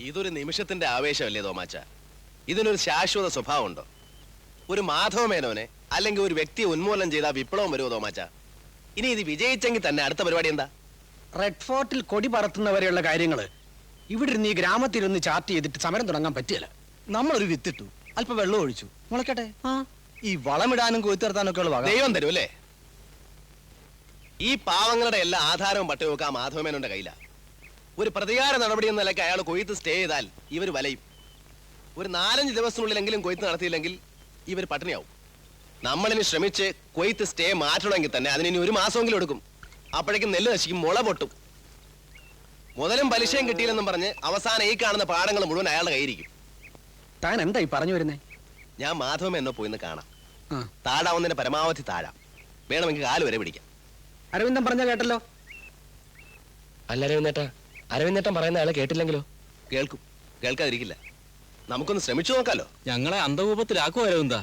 ഇതൊരു നിമിഷത്തിന്റെ ആവേശമല്ലേ തോമാച്ച? ഇതിനൊരു ശാശ്വത സ്വഭാവമുണ്ടോ? ഒരു മാധവമേനോനെ അല്ലെങ്കിൽ ഒരു വ്യക്തിയെ ഉന്മൂലനം ചെയ്താൽ വിപ്ലവം വരുമോ തോമാച്ച? ഇനി ഇത് വിജയിച്ചെങ്കിൽ തന്നെ അടുത്ത പരിപാടി എന്താ? റെഡ് ഫോർട്ടിൽ കൊടി പറത്തുന്നവരെയുള്ള കാര്യങ്ങള് ഇവിടെ ഇരുന്ന് ഈ ഗ്രാമത്തിലൊന്ന് ചാർട്ട് ചെയ്തിട്ട് സമരം തുടങ്ങാൻ പറ്റിയല്ല. നമ്മളൊരു വിത്തിട്ടു, അല്പം വെള്ളം ഒഴിച്ചു, മുളക്കട്ടെ. ഈ വളമിടാനും കൊയ്ത്തിറത്താനൊക്കെ ഉള്ള ദൈവം തരും അല്ലേ? ഈ പാവങ്ങളുടെ എല്ലാ ആധാരവും പട്ടയമൊക്കെ ആ മാധവമേനോന്റെ കയ്യിലാ. ഒരു പ്രതികാര നടപടി എന്ന നിലയ്ക്ക് അയാൾ കൊയ്ത്ത് സ്റ്റേ ചെയ്താൽ ഇവർ വലയും. ഒരു 4-5 ദിവസത്തിനുള്ളിലെങ്കിലും കൊയ്ത്ത് നടത്തിയില്ലെങ്കിൽ ഇവർ പട്ടിണിയാവും. നമ്മളിനി ശ്രമിച്ച് കൊയ്ത്ത് സ്റ്റേ മാറ്റണമെങ്കിൽ തന്നെ അതിനി 1 മാസമെങ്കിലും എടുക്കും. അപ്പോഴേക്കും നെല്ല് നശിക്കും, മുള പൊട്ടും. മുതലും പലിശയും കിട്ടിയില്ലെന്നും പറഞ്ഞ് അവസാനം ഈ കാണുന്ന പാടങ്ങൾ മുഴുവൻ അയാളുടെ കയ്യിരിക്കും. താൻ എന്തായി പറഞ്ഞു വരുന്നേ? ഞാൻ മാധവമേനോ പോയിന്ന് കാണാം. താഴാവുന്നതിന്റെ പരമാവധി താഴാം. വേണമെങ്കിൽ കാല് വരെ പിടിക്കാം. അരവിന്ദൻ പറഞ്ഞ കേട്ടല്ലോ. അല്ല അരവിന്ദേട്ടൻ പറയുന്ന ആളെ കേട്ടില്ലെങ്കിലോ? കേൾക്കും, കേൾക്കാതിരിക്കില്ല. നമുക്കൊന്ന് ശ്രമിച്ചു നോക്കാലോ. ഞങ്ങളെ അന്ധകൂപത്തിലാക്കോ അരവിന്ദ?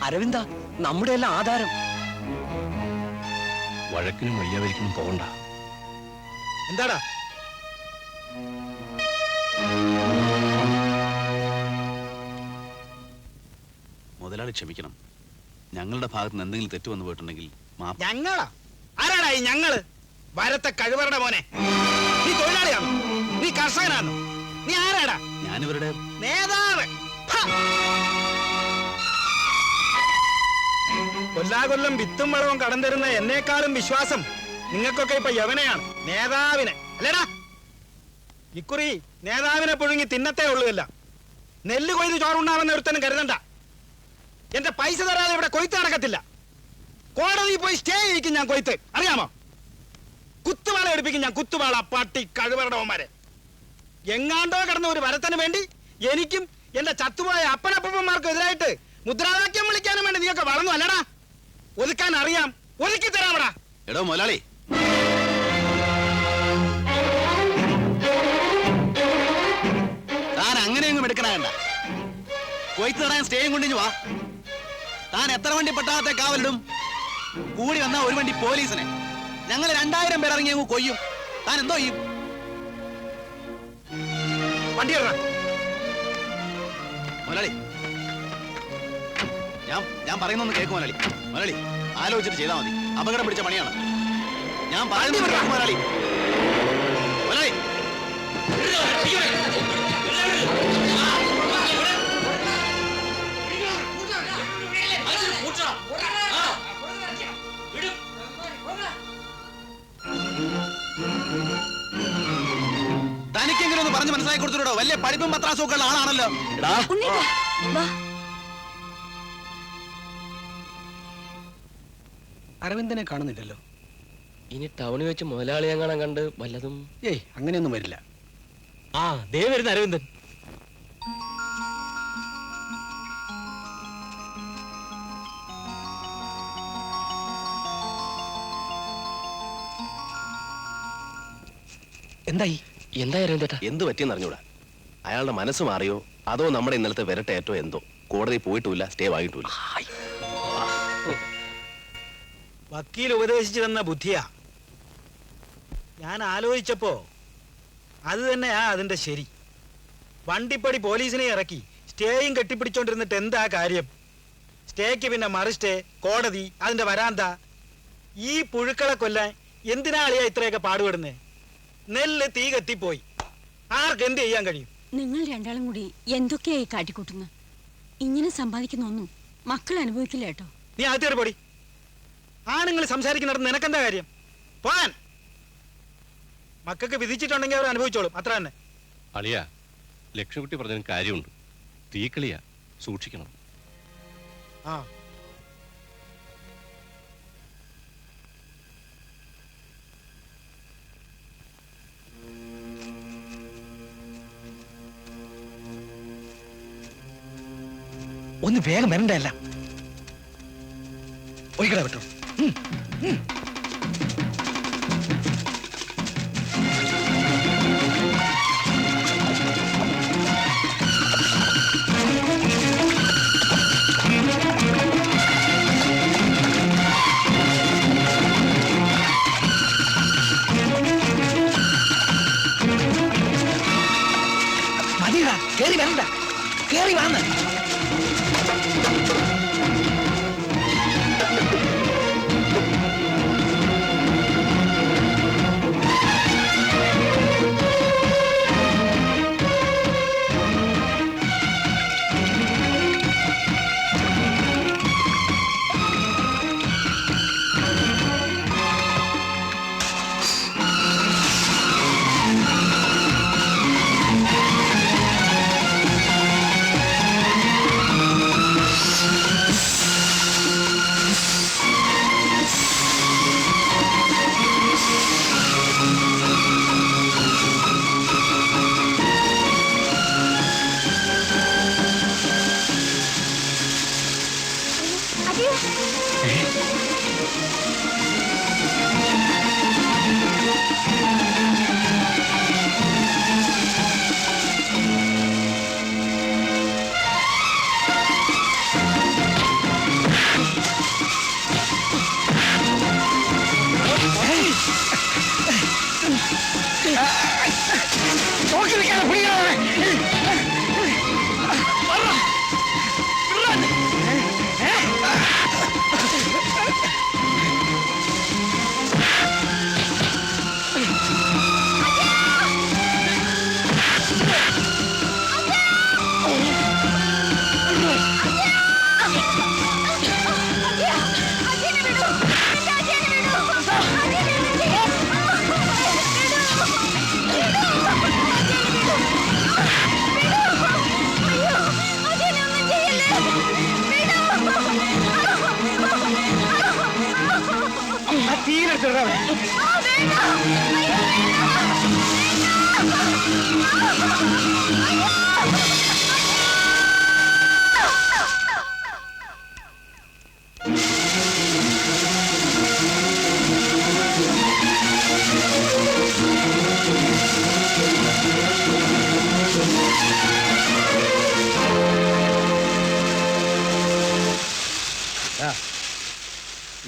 അരവിന്ദ, നമ്മുടെ എല്ലാം ആധാരം. വഴക്കിനും വയ്യാവരിക്കും പോകണ്ട. എന്താടാ? മുതലാളി ക്ഷമിക്കണം, ഞങ്ങളുടെ ഭാഗത്ത് നിന്ന് എന്തെങ്കിലും തെറ്റ് വന്നു പോയിട്ടുണ്ടെങ്കിൽ. ഞങ്ങളാ? ആരാടാ ഈ ഞങ്ങള്? വരത്തെ കഴിവറുടെ മോനെ, നീ തൊഴിലാളിയാണോ? നീ കർഷകനാണോ? നീ ആരാടാ? ഞാനിവരുടെ നേതാവ്. കൊല്ലാകൊല്ലം വിത്തും വളവും കടം തരുന്ന എന്നേക്കാളും വിശ്വാസം നിങ്ങൾക്കൊക്കെ ഇപ്പൊ യവനെയാണ്, നേതാവിനെ അല്ലേടാ? ഇക്കുറി നേതാവിനെ പുഴുങ്ങി തിന്നത്തേ ഉള്ളൂല്ല. നെല്ല് കൊയ്ത് ചോറുണ്ടാവുന്ന ഒരുത്തനും കരുതണ്ട. എന്റെ പൈസ തരാതെ ഇവിടെ കൊയ്ത്ത് നടക്കത്തില്ല. കോടതി പോയി സ്റ്റേ ചെയ്യിക്കും ഞാൻ കൊയ്ത്ത്, അറിയാമോ? കുത്തുവാള എടുപ്പിക്കും ഞാൻ, കുത്തുവാള. പട്ടി കഴിവറടവന്മാരെ എങ്ങാണ്ടോ കിടന്ന ഒരു വരത്തിന് വേണ്ടി എനിക്കും എന്റെ ചത്തുപോയ അപ്പനപ്പന്മാർക്കും എതിരായിട്ട് മുദ്രാവാക്യം വിളിക്കാനും വേണ്ടി നീയൊക്കെ വളർന്നു അല്ലടാ? ഒതുക്കാൻ അറിയാം, ഒതുക്കി തരാമടാ. എടോ മുതലാളി, താൻ അങ്ങനെയൊന്നും എടുക്കണ. കൊയ്ത്ത് തടാൻ സ്റ്റേയും കൊണ്ടിഞ്ഞു വാ. താൻ എത്ര വണ്ടി പട്ടാളത്തെ കാവലിടും? കൂടി വന്ന ഒരു വണ്ടി പോലീസിനെ. ഞങ്ങൾ 2000 പേർ ഇറങ്ങി അങ്ങ് കൊയ്യും. താൻ എന്തോ ചെയ്യും? വണ്ടി മുതലാളി, ഞാൻ പറയുന്നൊന്ന് കേൾക്കും മുതലാളി. മുതലാളി ആലോചിച്ചിട്ട് ചെയ്താൽ മതി. അപകടം പിടിച്ച പണിയാണ്. ഞാൻ പറയുന്നത് മുതലാളി. മുതലാളി തനിക്കെങ്കിലും ഒന്ന് പറഞ്ഞ് മനസ്സിലാക്കി കൊടുത്തിട്ടോ. വലിയ പഠിപ്പും പത്രാസും ഒക്കെ ഉള്ള ആളാണല്ലോ. അരവിന്ദനെ കാണുന്നില്ലല്ലോ. ഇനി ടൗണിൽ വെച്ച് മുതലാളിയെ കാണാൻ കണ്ട് വല്ലതും? ഏയ്, അങ്ങനെയൊന്നും വരില്ല. ആ ദേ വരുന്ന അരവിന്ദൻ. എന്തായി അരവിന്ദേട്ടാ? എന്ത് പറ്റിയെന്ന് അറിഞ്ഞൂടാ. അയാളുടെ മനസ്സ് മാറിയോ അതോ നമ്മുടെ ഇന്നലത്തെ വിരട്ടേറ്റോ എന്തോ. കോടതി പോയിട്ടുമില്ല, സ്റ്റേ വാങ്ങിയിട്ടില്ല. വക്കീൽ ഉപദേശിച്ചു തന്ന ബുദ്ധിയാ. ഞാൻ ആലോചിച്ചപ്പോ അത് തന്നെയാ അതിന്റെ ശരി. വണ്ടിപ്പടി പോലീസിനെ ഇറക്കി സ്റ്റേയും കെട്ടിപ്പിടിച്ചോണ്ടിരുന്നിട്ട് എന്താ കാര്യം? സ്റ്റേക്ക് പിന്നെ മറു സ്റ്റേ, കോടതി, അതിന്റെ വരാന്ത. ഈ പുഴുക്കളെ കൊല്ലാൻ എന്തിനാ അളിയാ ഇത്രയൊക്കെ പാടുപെടുന്നേ? നെല്ല് തീ കത്തിപ്പോയി, ആർക്ക് എന്ത് ചെയ്യാൻ കഴിയും? നിങ്ങൾ രണ്ടാളും കൂടി എന്തൊക്കെയായി കാട്ടിക്കൂട്ടുന്നു? ഇങ്ങനെ സമ്പാദിക്കുന്ന ഒന്നും മക്കൾ അനുഭവിക്കില്ല കേട്ടോ. നീ ആദ്യം പൊടി. ആണുങ്ങൾ സംസാരിക്കുന്നിടത്ത് നിനക്കെന്താ കാര്യം? പോകാൻ. മക്കൾക്ക് വിധിച്ചിട്ടുണ്ടെങ്കിൽ അവർ അനുഭവിച്ചോളും, അത്ര തന്നെ. അളിയ, ലക്ഷ്മിക്കുട്ടി പറഞ്ഞതിന് കാര്യമുണ്ട്. തീക്കളിയാ, സൂക്ഷിക്കണം. ആ, ഒന്ന് വേഗം വരണ്ട എല്ലാം ഒഴിക്കട വിട്ടോ. മതിടാ, കേറി വരണ്ട, കേറി വന്ന്.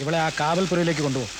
ഇവളെ ആ കാവൽപുരയിലേക്ക് കൊണ്ടുപോകും.